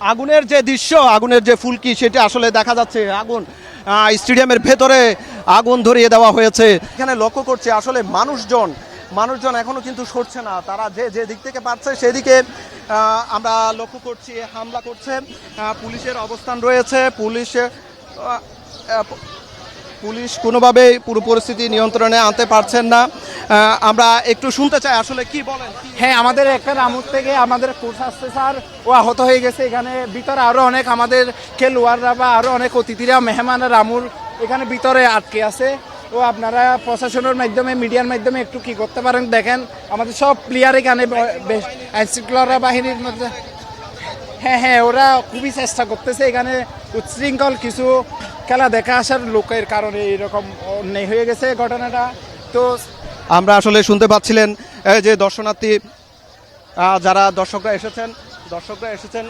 আগুনের যে দৃশ্য, আগুনের যে ফুলকি সেটা আসলে দেখা যাচ্ছে। আগুন স্টেডিয়ামের ভেতরে আগুন ধরিয়ে দেওয়া হয়েছে। এখানে লক্ষ্য করছি আসলে মানুষজন এখনো কিন্তু সরছে না। তারা যে দিক থেকে পারছে সেদিকে আমরা লক্ষ্য করছি হামলা করছে। পুলিশের অবস্থান রয়েছে। পুলিশ কোনোভাবেই পুরো পরিস্থিতি নিয়ন্ত্রণে আনতে পারছেন না। আমরা একটু শুনতে চাই আসলে কি বলেন। হ্যাঁ, আমাদের একটা রামুর থেকে আমাদের কোচ আসছে স্যার, ও আহত হয়ে গেছে। এখানে ভিতরে আরও অনেক আমাদের খেলোয়াড়রা বা আরও অনেক অতিথিরা মেহমান রামুর এখানে ভিতরে আটকে আছে। ও আপনারা প্রশাসনের মাধ্যমে মিডিয়ার মাধ্যমে একটু কি করতে পারেন দেখেন। আমাদের সব প্লেয়ার এখানে আইনশৃঙ্খলা বাহিনীর মধ্যে হ্যাঁ ওরা খুবই চেষ্টা করতেছে এখানে উচ্ছৃঙ্খল কিছু খেলা দেখা আসার লোকের কারণে এইরকম অন্যায় হয়ে গেছে ঘটনাটা। তো আমরা আসলে শুনতে পাচ্ছিলেন যে দর্শনার্থী যারা দর্শকরা এসেছেন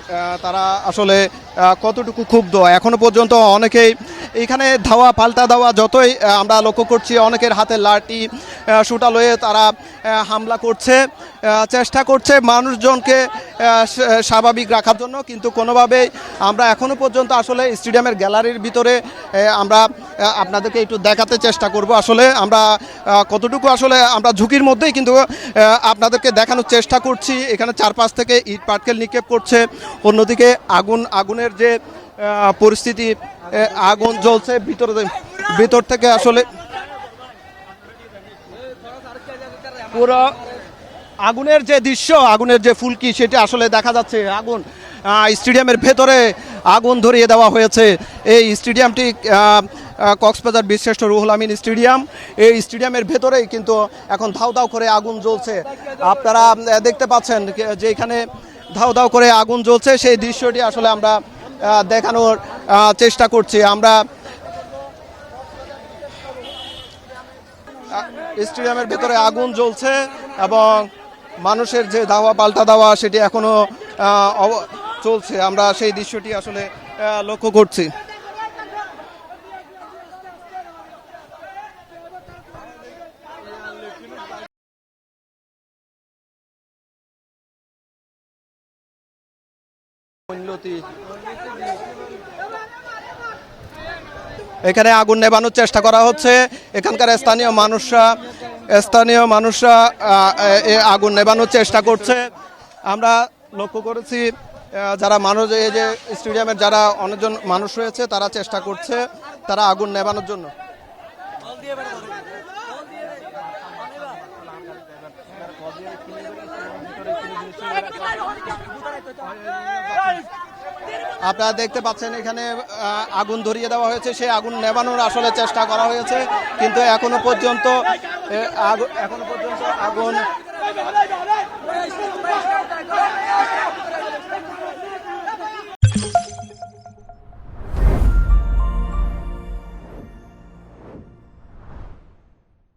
তারা আসলে কতটুকু ক্ষুব্ধ। এখনো পর্যন্ত অনেকেই এখানে ধাওয়া পাল্টা দেওয়া যতই আমরা লক্ষ্য করছি, অনেকের হাতে লাঠি শুটা লয়ে তারা হামলা করছে, চেষ্টা করছে মানুষজনকে স্বাভাবিক রাখার জন্য, কিন্তু কোনোভাবেই আমরা এখনো পর্যন্ত আসলে স্টেডিয়ামের গ্যালারির ভিতরে আমরা আপনাদেরকে একটু দেখাতে চেষ্টা করব আসলে আমরা কতটুকু আসলে আমরা ঝুঁকির মধ্যেই কিন্তু আপনাদেরকে দেখানোর চেষ্টা করছি। এখানে চারপাশ থেকে ইট পাটকেল নিক্ষেপ করছে, অন্যদিকে আগুনের যে পরিস্থিতি, আগুন জ্বলছে ভিতর থেকে আসলে পুরো আগুনের যে দৃশ্য, আগুনের যে ফুলকি সেটা আসলে দেখা যাচ্ছে। আগুন স্টেডিয়ামের ভেতরে আগুন ধরিয়ে দেওয়া হয়েছে। এই স্টেডিয়ামটি কক্সবাজার বীরশ্রেষ্ঠ রুহুল আমিন স্টেডিয়াম। এই স্টেডিয়ামের ভেতরেই কিন্তু এখন ধাউ ধাউ করে আগুন জ্বলছে। আপনারা দেখতে পাচ্ছেন যে এখানে ধাউ ধাউ করে আগুন জ্বলছে, সেই দৃশ্যটি আসলে আমরা দেখানোর চেষ্টা করছি। আমরা স্টেডিয়ামের ভেতরে আগুন জ্বলছে এবং মানুষের যে ধাওয়া পাল্টা দেওয়া সেটি এখনো চলছে। আমরা সেই দৃশ্যটি আসলে লক্ষ্য করছি। এখানে আগুন নেভানোর চেষ্টা করা হচ্ছে। এখানকার স্থানীয় মানুষরা আগুন নেভানোর চেষ্টা করছে। আমরা লক্ষ্য করেছি যারা মানুষ, এই যে স্টেডিয়ামের যারা অনেকজন মানুষ রয়েছে তারা চেষ্টা করছে তারা আগুন নেভানোর জন্য। আপনারা দেখতে পাচ্ছেন এখানে আগুন ধরিয়ে দেওয়া হয়েছে, সেই আগুন নেভানোর আসলে চেষ্টা করা হয়েছে, কিন্তু এখনো পর্যন্ত আগুন